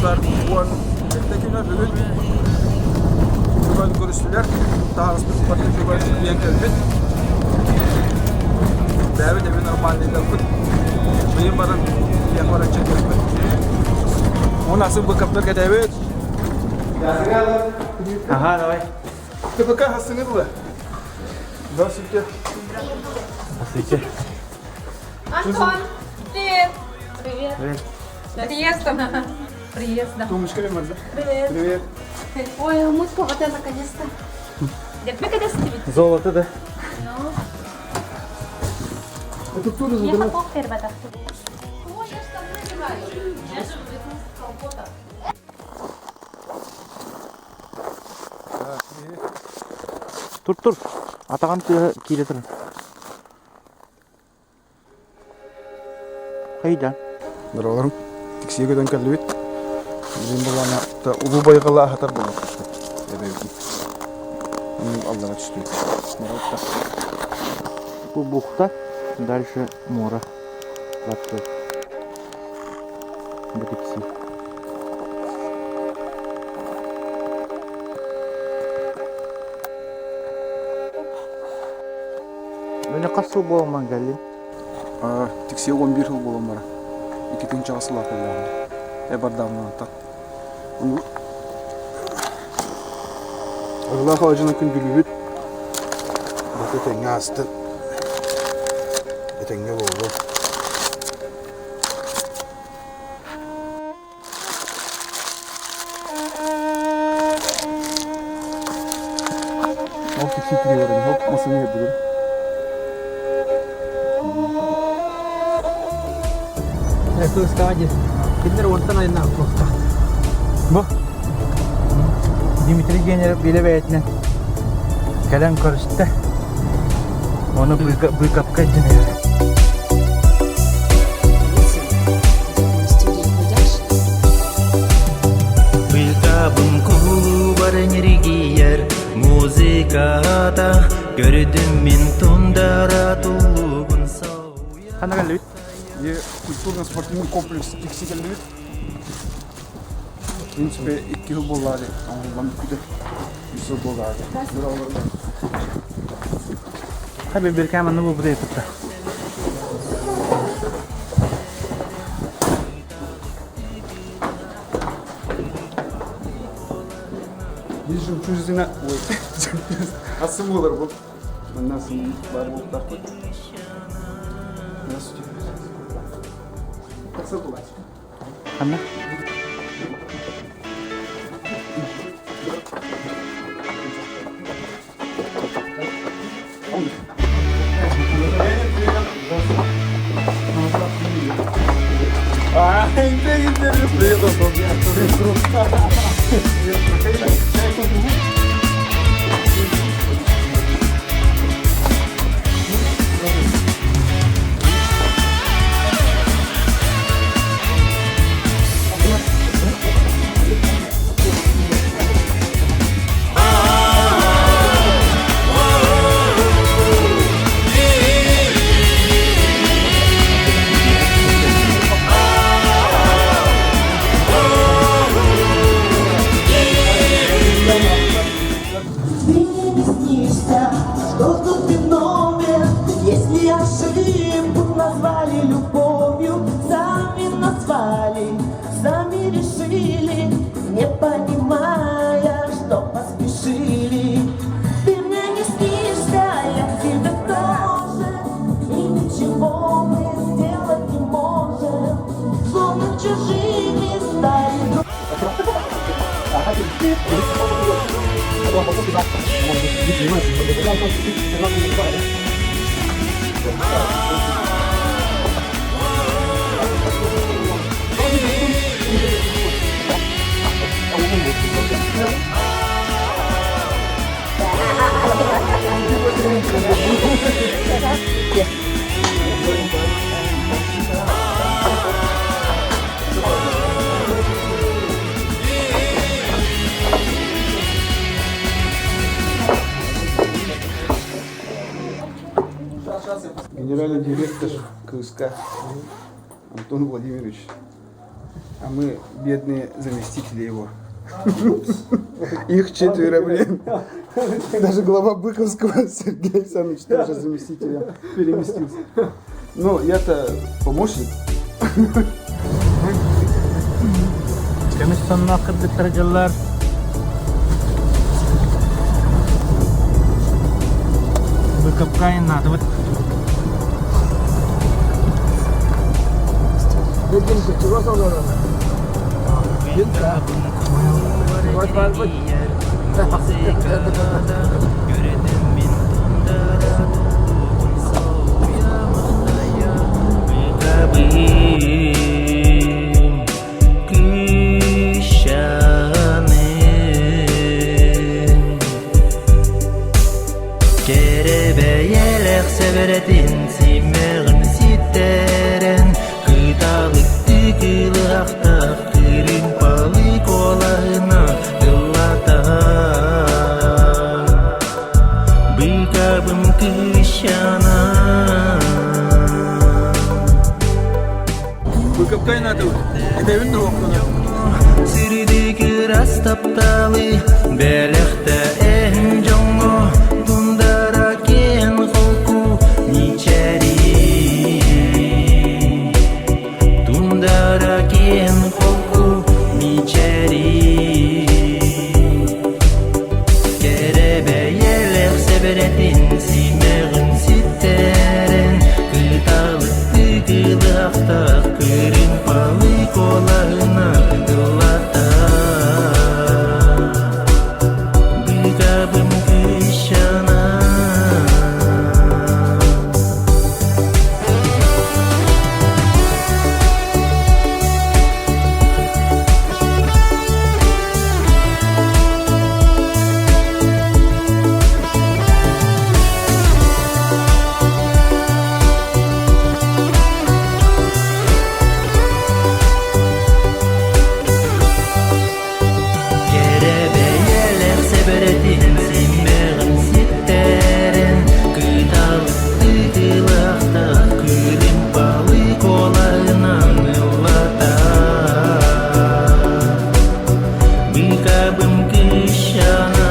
dostlar, buon tekine bugün Cuma'yı görüştüler. Daha hızlı başka Cuma'yı diyen geldi. Davet evi normalde yaptık. Benim barın diyen var açık yaptık. O nasıl bu kaplar ke David? Ага, давай. Ты пока остановила. Здравствуйте. Здравствуйте. Антон, привет. Привет. Привет. Приездом. Приездом. Тумочка ли можно? Привет. Привет. Ой, мутка вот это наконец-то. Дед, мы когда сидим? Золото, да? Ну, Это кто я разобрал? хапок ребята. Ой, я что называю? Я же компота. Тур. Атаған келе тұр. Қайда? Здравствуйте. Тексиге келді бит. Bizim bulana da ulu bayıqala hatar bulur. Ebevki. Allah'a düştü. Мұратта. Бұл бухта, дальше море. Лапты. Бутикси. Мені қасыл болман gəlі. Тексиге 11 жыл болам бара. 2-нче асыл акылдан. Бардамнан та. Allah ağacına kündülübüt. Bak ötenge astı. Ötenge oldu. Hop titriyorum. Hop masını yapıyorum. Itu sekarang aja. Kita rontan aja nak prostat. Bu? Dimitri General bile beyetine. Kalem karıştı. Onu bıykap kaçınıyor. Bıykabımku var enerjiyer muzikada. Gördüm min tundara tulubun sauya. Қана gəlі? И культурно-спортивный комплекс тексигелдебит. В принципе, 2 жыл болду. Аңгылам күтө. 3 жыл болду. Tabii bir kamını bu buraya tuttu. Биз жумчузина, ой. Асым болар бул. Мындан соң бар болуп тартып. Здравствуйте. Как булат? Қана? Генеральный директор КСК Антон Владимирович. А мы бедные заместители его. Их 4, блин. Даже глава Быковского Сергей Александрович тоже заместителем переместился. Ну, я-то помощник. Комиссионна кырдыктаржалар. Быкапкайын атыбыт. Severetin simeğin siteren Kıtalık tıkılı hafta Kırın balık olağına Yıllata Bıkabım kışana Быковкайын атыбыт. Эдебин де оқына. Сирдики растапталы Бәліқті ән жоңы Тундара кен қолку Ничәри Тундара кен қолку Ничәри Керебе елек себеретин Симеғін ситтерен Кыталық тыгылы ақтақ Кырын палы колағына Дылата Быгабым кышана Kerebe yelek seberetin Simeğin sitterен Kıtalık tıkılı aqta Kırın balık olağынан Yıllata Bıkabım kışana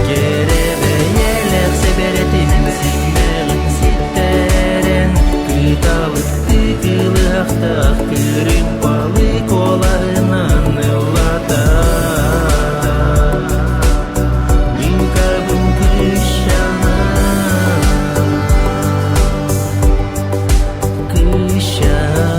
Kerebe yelek seberetin Simeğin sitterен Kıtalık tıkılı aqta Kırın balık olağından Yıllata Bıkabım kışana Kışana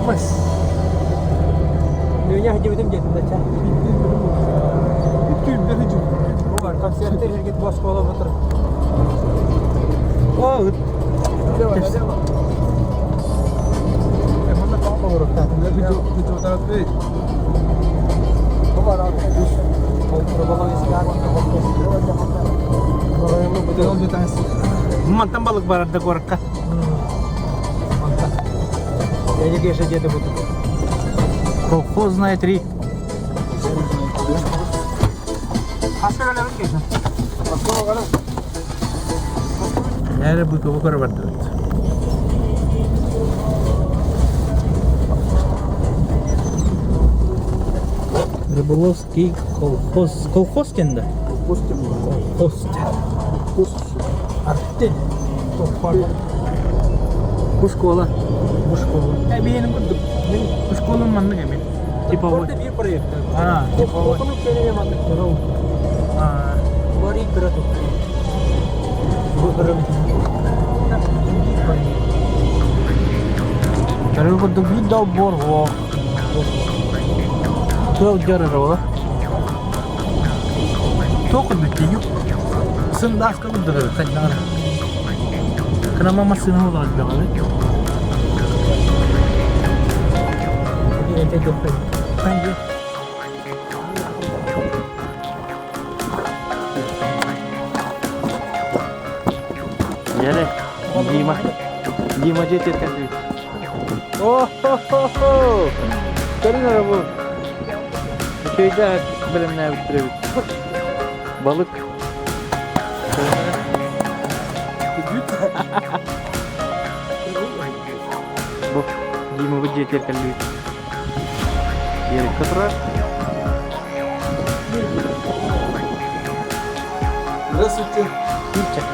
Mas. Dünya hacı bitim getinde çay. Bütün bir hücum. Bu var konsertler herkes boş kola otur. Aa, Devam. Bunda kalma olur. hücum taraf değil. Bu var abi. Kontrol balan istiyor. Oraya bu da olacak tanesi. Mantan balık var arada korkak. Я не вижу, где ты будешь. Колхозная 3. Hastaneler mi geçin? Hastane var. Nerede bu kadar vardı? Рыболовский колхоз. Колхоз кенде? Колхоз. Артель. Bu школа. Bu школа. Benim bu школа манны kemen. Типа вот. Это bir проект. А, типа вот. Okunu kelimem anlatıyorum. А, Говорит брату. Выбором. Рыба видал борго. Кто держал? Только битию. Сын даска удар, каднар. Kenapa masih nunggu lagi banget? Ini ente jepit. Kanji. Ya deh. Дима жетет кәдімгі. О-хо-хо-хо! Көріңдер бұл. Үшейді біліміне өттіребіз. Balık. Bu Дима bu жетер кәдімгі. Ерік катыра. Здравствуйте. Кипчик.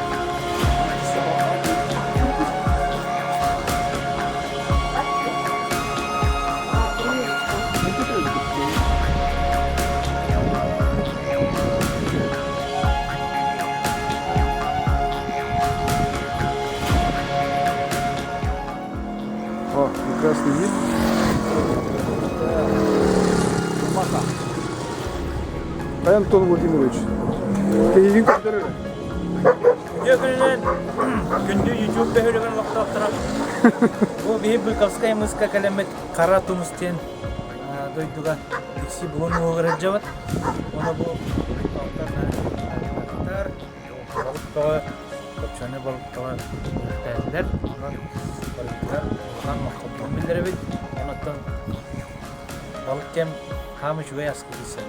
О, прекрасный вид. Антон Владимирович. Телевизор көтереді. Күнінен күнді YouTube'da höyleген vaqta oqtıraq. Bu bir Bykovskaya mıska kalamet qara tumusten doyduga ikisi bugun uğuraj javat. Ona bu balıklar balık tağı köpçane balık tağı tәлдер. Ondan balıklar ondan maqabdan bildirebit. Ondan balık kem hamı şüvey askı bilsen.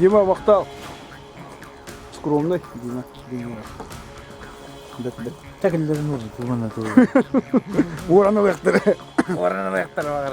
Дима Вахтал. Скромный Дима. Тәкілдерін olur. Kullanı doğru. Уранı вектörü. Oranı ayaklar var.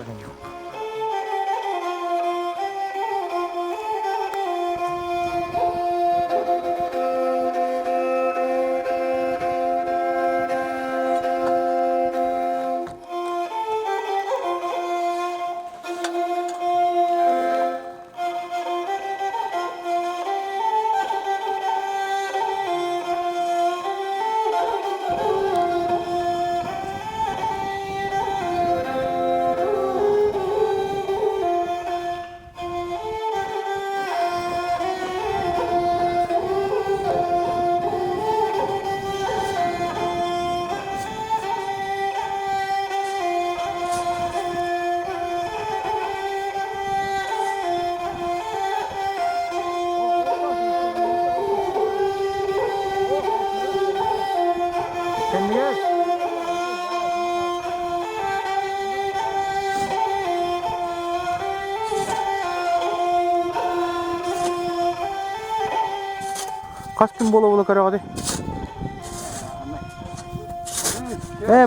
Kaç gün bola karagadi?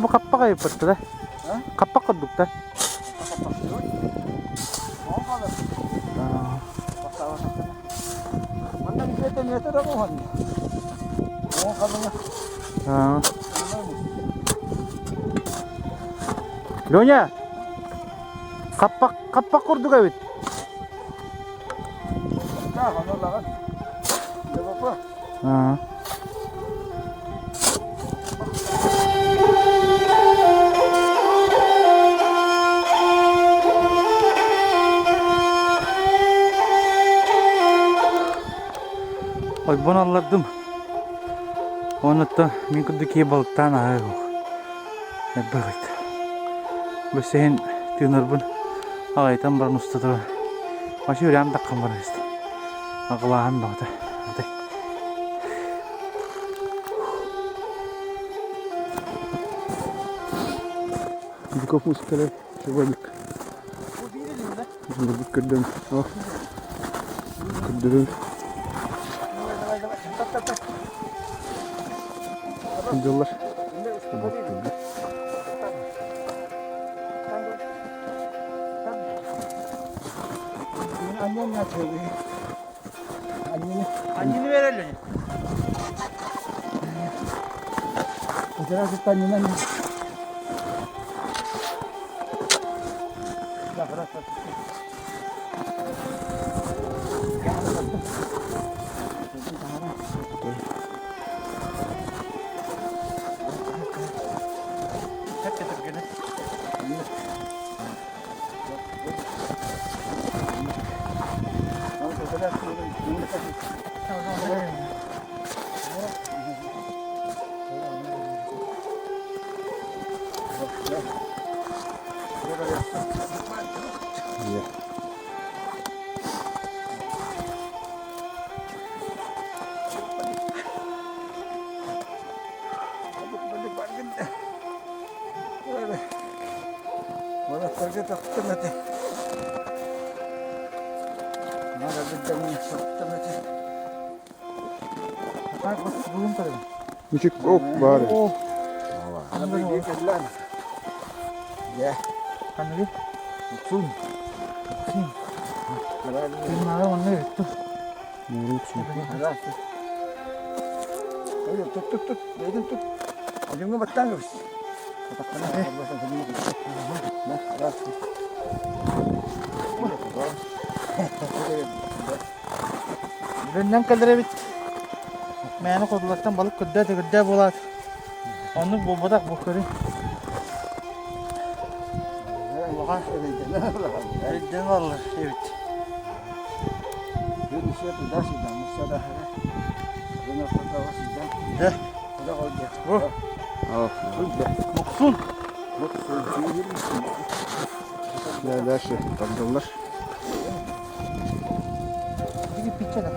Bu kappak ayıp battı da. Kappak kırdık da. Lonya. Kappak kurduk evet. Ой, bunu anladım. Onu da minkudaki balıktan ayı yok. Evet. Bu senin tünür bun. Ağaytan bir ustadır. Başı yüreğim de kambar işte. Ağlağım da hadi. Быков мускаля. Шевалик. Burada kırdım. Oh. Kırdım. Gidiyorlar. Annen ne yapıyor? Anneni verelim. Biraz annene ne? Böyle. Balıklarca taktım hadi. Nerede bir damla taktım hadi. Bak bugün tabii. Küçük ok bari. Oh. Abi gel lan. Ya. Kan lagi. Sun. Sini. Kenapa mana itu? Ayo tut. Dedim tut. Ucunu battan gör. Nah, ras. Benden kadar bit. Meni kodlaktan balık gıdda bolat. Onu bu badak bu kırı. Benden alır. Evet. De. Moksun. Ya da şey, tablolar. Bir piçe de.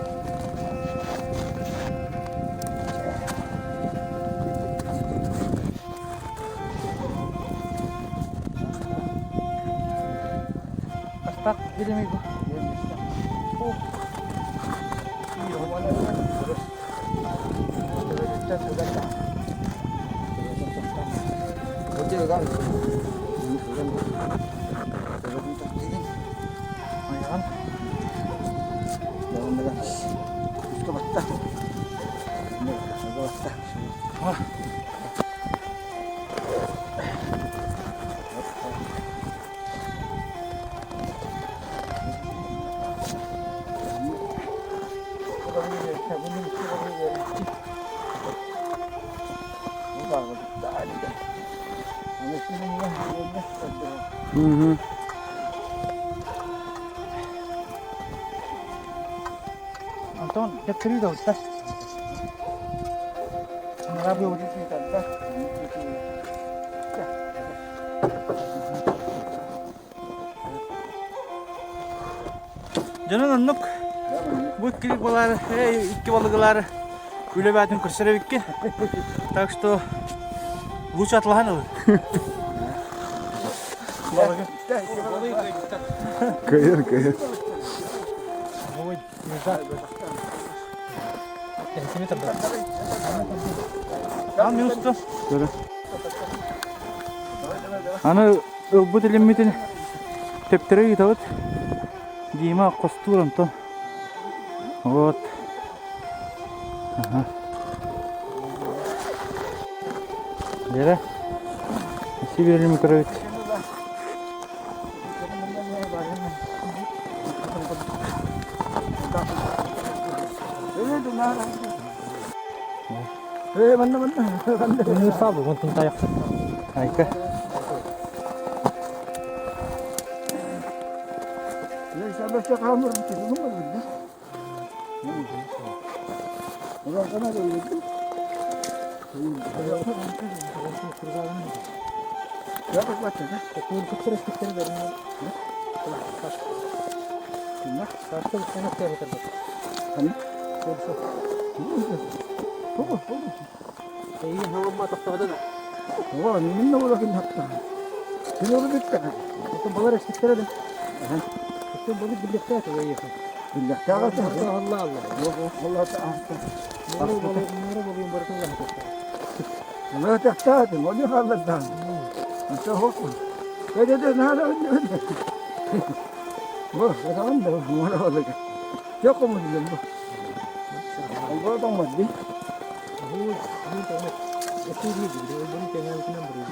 Astak bilimi bu. Oh. Ayağın. Hı. Anton, kecil dah Ustaz. Merabi wujud kita Ustaz. Canın annuk. Bu ikili balıklar, iki balıklar güle verdim kırsıra bitti. Так что лучше отлаханывай. Kayır. Tamam Yunus'tu. Böyle. Ana bu dilimini teptere gidiyor. Дима костуром то. Вот. Ага. Дера. Сибирь микровит. Ini sabu untuk tayak. Aika.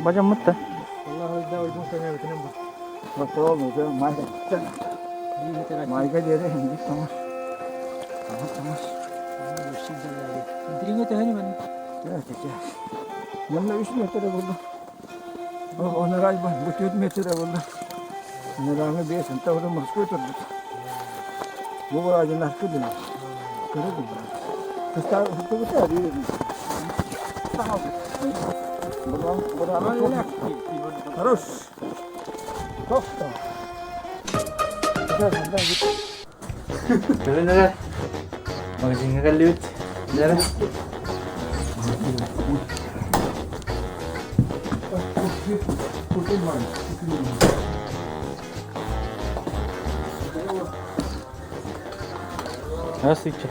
Baca mutta. Terus. Kalian dah. Magazine ka liut. Dara. Здравствуйте.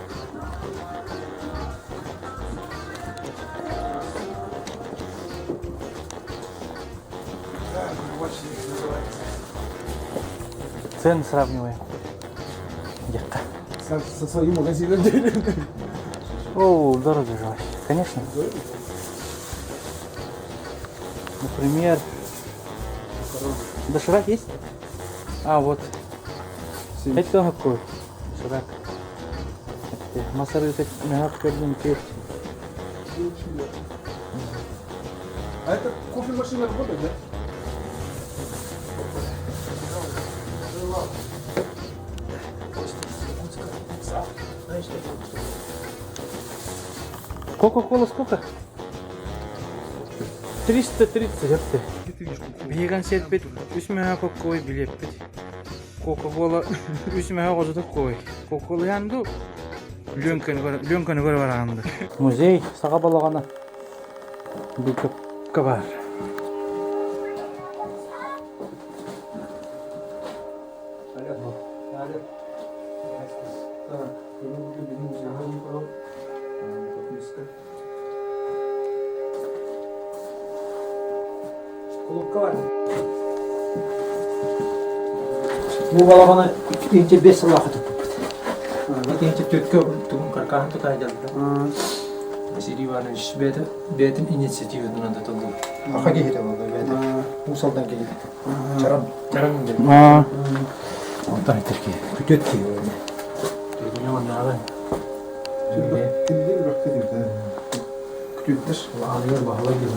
Цены сравниваем. Где-то. Со своим магазином делим. О, дорого же вообще. Конечно. Например, доширак есть? А, вот. Это какой? Доширак. Масары мягко пердем пьют. А это кофемашина работает, да? Кока-кола сколько? 330 yaptı. Vegan serpet 3 meha koy bilepti. Coca-Cola 3 meha kozuda koy. Coca-Cola yandı. Lönköne göre var andı. Muzey sağa balagana. Bir köpke var. Bu balagana ince 5 yıl vakit tuttu. İkinci Türkiye tüm karkahan tukaydı. Siri var iş betin inisiyatifinden de tutuldu. Aka gehire oldu bedi. Musaldan gehire. Çaram dedi. Aa. Ondan Türkiye. Kütüt ki öyle. Türkiye onlara. Türkiye. Kimdir bıraktı dedi. Kütüttür. Alıyor bahla gibi.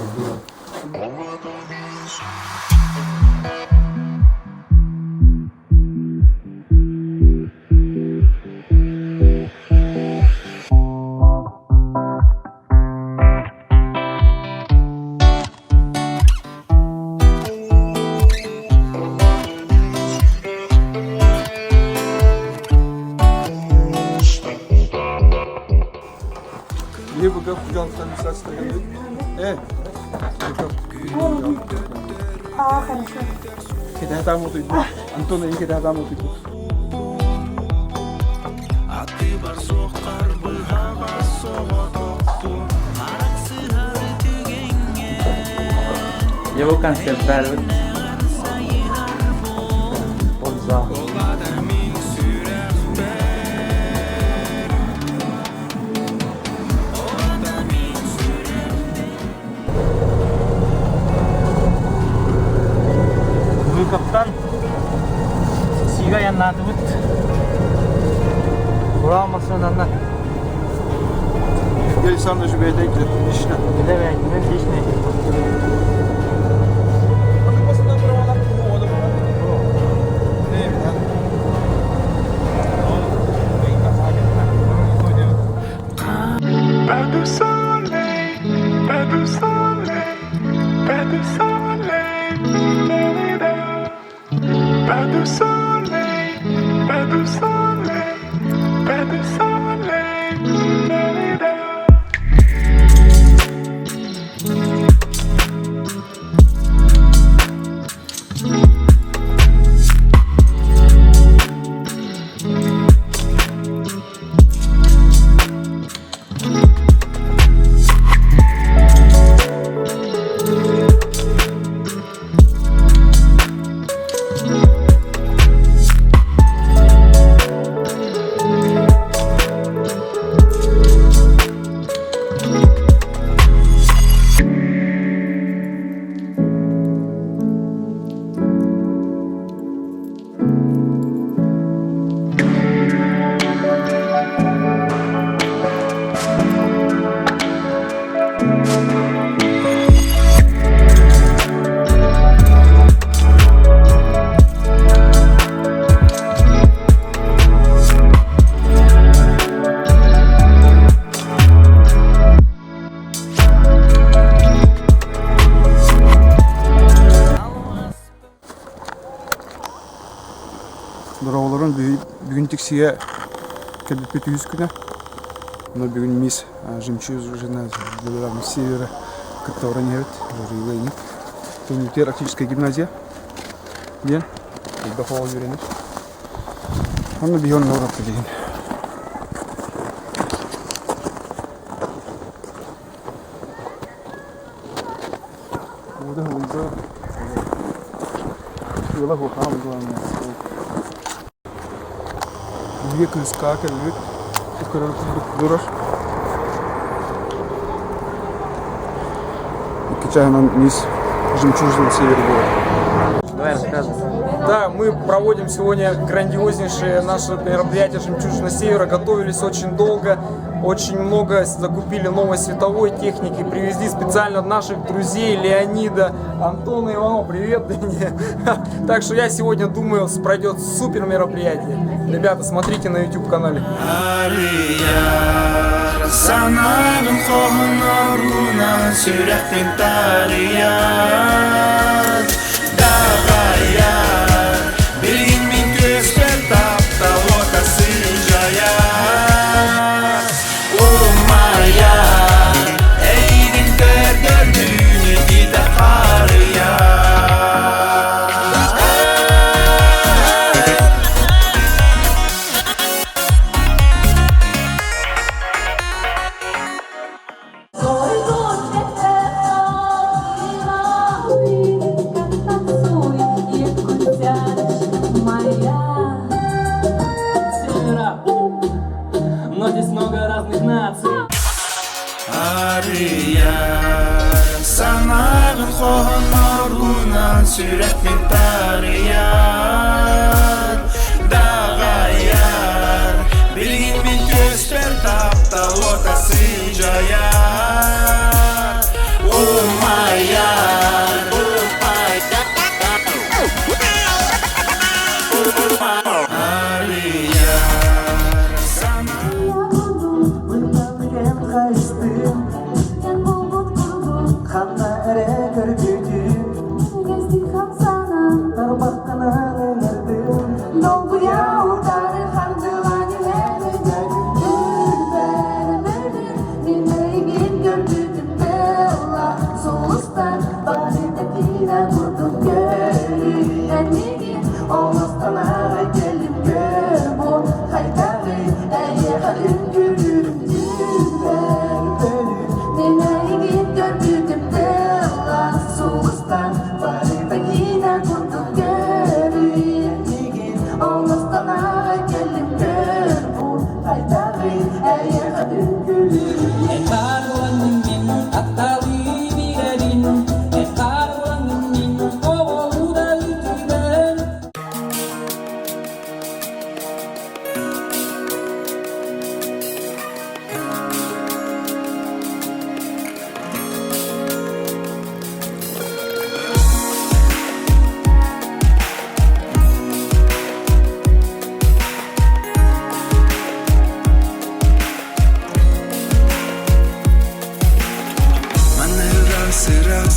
Niye bu kadar kucaktan misal istedim? Хорошо. Kita tamu tu itu. Anton ini kita tamu tu itu. Ya bu konsertler evet. Olsa. Bu kaptan Siga yanına atıp Buramazsın anlar. Gel sen de şu beyden gidelim. İşine. Bilemeyin mi? Hiç ne? Pas de soleil, pas de soleil, pas de soleil, pas de soleil, pas de soleil, pas de soleil. Дұрауыларын бүгін тексеге кәдіппет 100 күні. Но бүгін мис жемчужина, севера, который не говорит, уже его нет. Практическая гимназия. Ден. Илбе хол үйренеш. Аны бион норапты деген. Burada Yıla hukam uygulanması. Buraya kırıska kellik. Yukarı durur. İki çayından низ жемчужного севера было. Давай рассказывай. Да, мы проводим сегодня грандиознейшее наше мероприятие «Жемчужина Севера». Готовились очень долго, очень много закупили новой световой техники, привезли специально наших друзей Леонида, Антона Иванова. Привет, Дэни. Так что я сегодня думаю, пройдет супер мероприятие. Ребята, смотрите на YouTube-канале. Но здесь много разных наций. Sanağın koğunlarından sürekli tarayan Dağayar Bilgin bir göster tapta ortasıca yar Umayar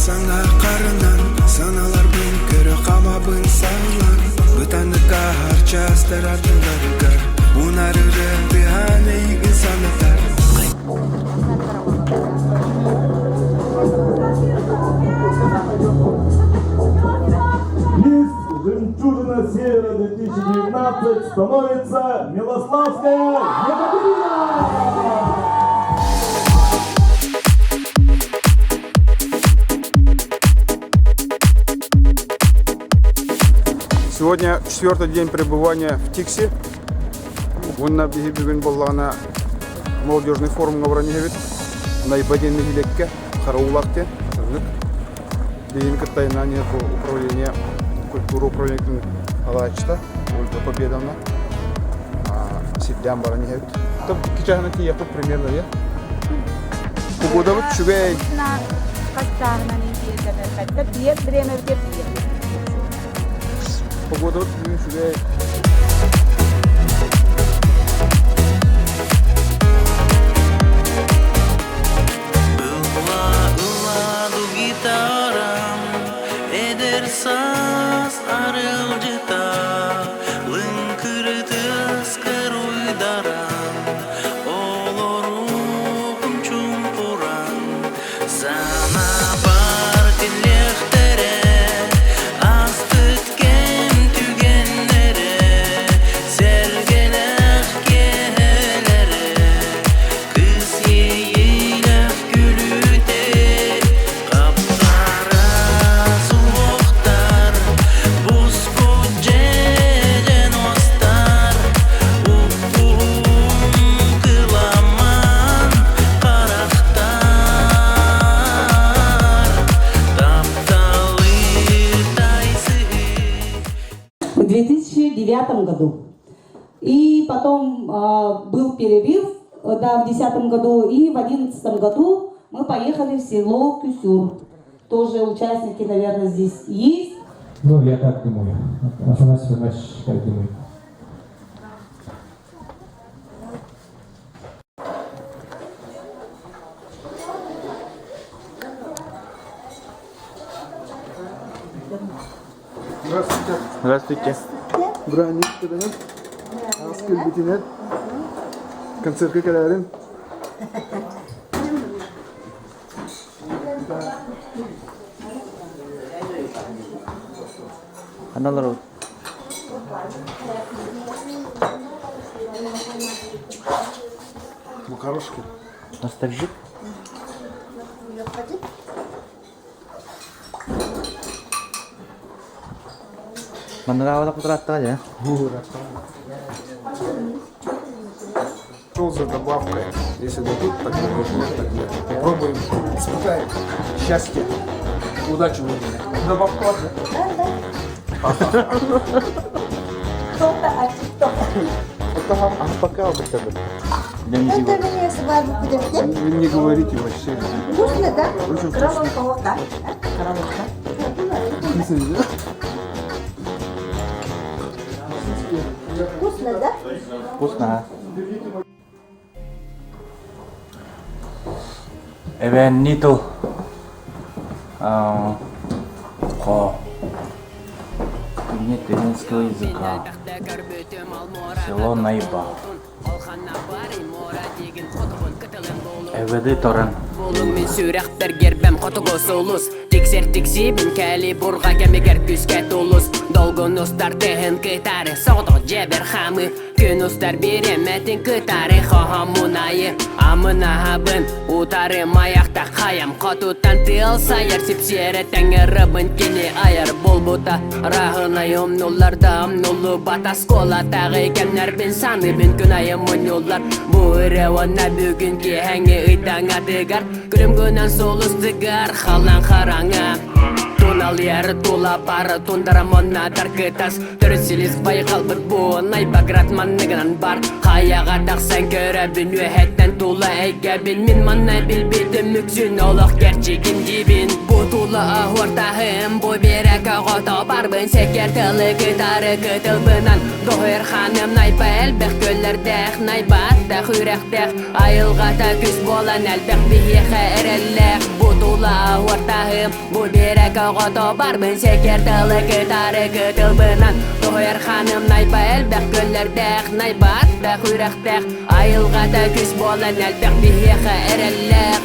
Sana karınan sanalar bin körü kama bin sağlar Bütanı harca starardıları gar Bunları bihaneyi insanlar Мисс «Жемчужина Севера» 2019 становится Милославская Екатерина! Сегодня 4-й день пребывания в Тикси. Онна биги бүгүн боллана молодежный форум габранегебит. Найбаденный хилекке хараулакте. Бигин кытайнание по управление культуры управления алачта. Ольга Победовна. Сидям баранегебит. Там кичахна тиякут примерно я. Погода вот чугай. Погода вот чугай. Saz arılcıta Lınkırıtız kıruydaran Olorum çumpuran Sana barkın lehtere 2009 году. И потом был перерыв, да, в 2010 году, и в 2011 году мы поехали в село Кюсюр. Тоже участники, наверное, здесь есть. Ну, я так думаю. Афанасий Иванович, как думает? Здравствуйте. Здравствуйте. Браник, да? Аскел битинет. Концерт каларин. Аналар ol. Макарошки. Ностальжик. Манравала кудрата ya. Шел за добавкой. Если дадут, так нет, так нет. Попробуем, испытаем счастье. Удачи в жизни. Добавку Пока об этом. Вы не говорите вообще. Вкусно, да? Очень вкусно. Коровка. Вкусно, да? Вкусно. Эвенниту. Нет итальянского языка. Село Найба. Эведи Торан. Мен сүрәктер гербәм котыгы солус. Тиксер бин кәли бурга кәмегер күскә тулус. Долгонустар тәһен кытары сауда җәбер хамы. Көнустар беремәтен кытары хахамунайы. Амынахабын утары маякта хаям катутан тылса ярсипсере тәңгәрбен кене аяр болбута. Рахына юмнулларда амнулу батас кола тагы кемнәр бин саны бин күнайым мунюллар. Бу ревана бүген ки хәңе итаңа дигар. Күлем гөнән солус дигар халан хараңа. Тунал яр тула пары тундара монна таркытас. Төрсилис байкал бит бу Найбаград манныгынан бар. Хаяга таксан көрә бин вәһәттән тула әйгә бин мин манна билбидем мүксүн олох гәрчигин дибин. Бу тула ахвартахым бу берәк агата бар бин сәкәр тылы гитары кытылбынан. Дохер ханым Найба әлбәх көлләрдәх Найбатта хүрәхтәх айылгата күз болан әлбәх бихә әрәлләх. Бу тула ахвартахым бу берәк агата бар бин сәкәр тылы гитары кытылбынан. Дохер ханым Найба әлбәх көлләрдәх Найбатта хүрәхтәх айылгата күз болан әлбәх бихә әрәлләх.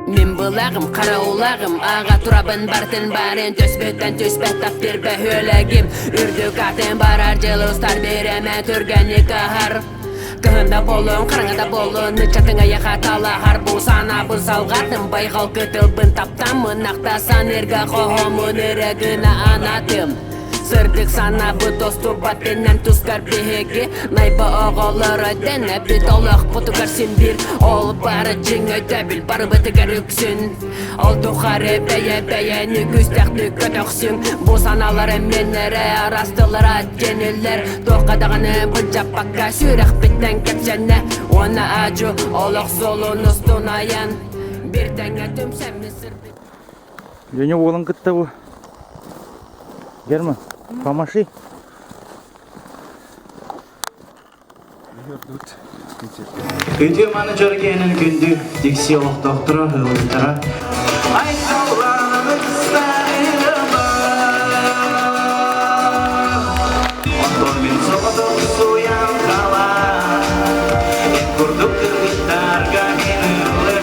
Min bulağım, kara ulağım, ağa turabın bartın barın. Tösbötten tösbet taptır be hölegim. Ürdük atın barar, cılıstar bereme türgeni kahar. Kıhında bolun, karangada bolun, çatınga yakatala har. Bu sana bu salgatım, baygal kıtılbın taptamın. Aktasan erga kohomun eregina anatım. Sırdık sana bu dostu batından tuskar bihegi. Найба ağalara dene bit Allah putukar sindir. Ol barı cingö debil barı bıtıgar yüksün. Ol tuharı beye nügüstek kötöksün. Bu sanaları menlere arastılara geniler. Dokadağını bıcap bakka sürek bitten kepsene. Ona acı olak solun ustunayan. Bir tenge tümsemli sır bit. Леня волан кытта бу. Герма, помаши. Күнде маны жөргенін күнді Дикси оқ доқтыра ғылықтыра Айталғанымыз стайырыма Оттормен соғыдық суян қала Ек күрдік кіргіттарға менілі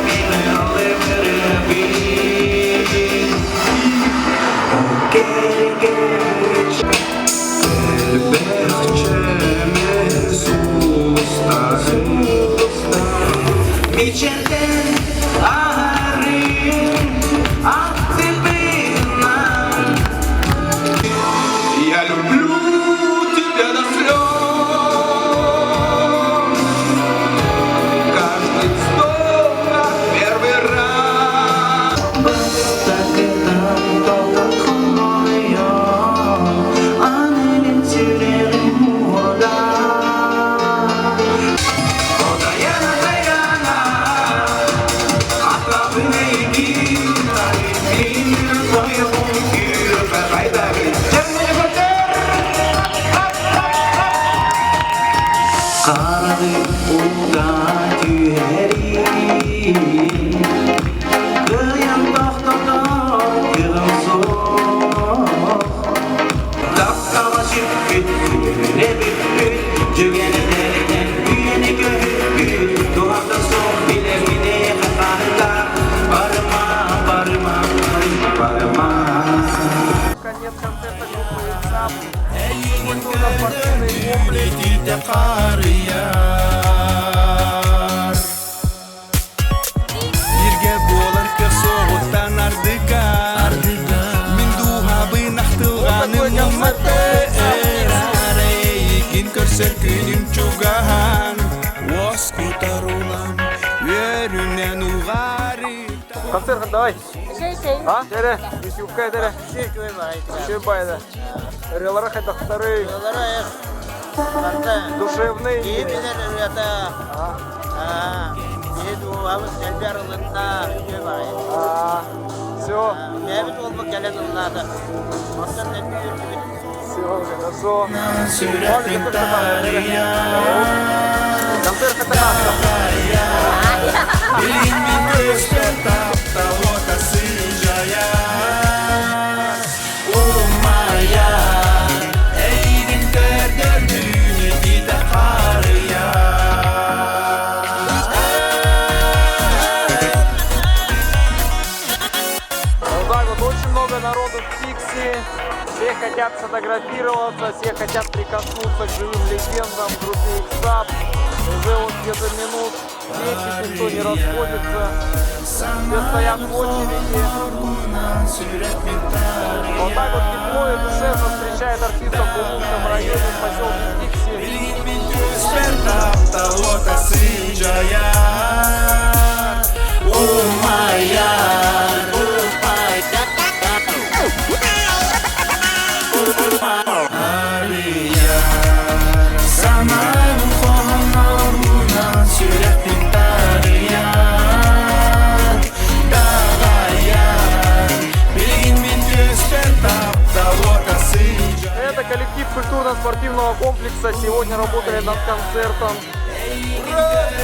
кірбін Келген Бәхчемен сустасың Мечерден ағарым Ақ цепинам Я люблю тебя до слез Каждый вздох, как первый раз Kıyın tahtadan yığın soğuk Dakkalaşıp güttüğüne büttü Cügene derken büyüne göğüttü Doğada soğuk bile bile hatanında Barıma, barıma, barıma Конец концерта группы САП. Культурно спортивный комплекс. Birge bolar ke soğuktan ardıka Minduha binahtılganın mate Erareyikin körser künüm çugahan Wasku tarunan Verünen uğari Концерт давай. А? Тере, YouTube тере. Еще байда. Релара хотя вторые. Душевные. Все. Все, хорошо. Концерт это очень много народу в Тикси. Все хотят сфотографироваться, все хотят прикоснуться к живым легендам группы X-Up. Уже вот где-то минут 10 никто не расходится. Все стоят в очереди. Вот так вот тепло и душевно встречает артистов в Лубунском районе в поселке Тикси. Это коллектив культурно-спортивного комплекса сегодня работали над концертом. Ура!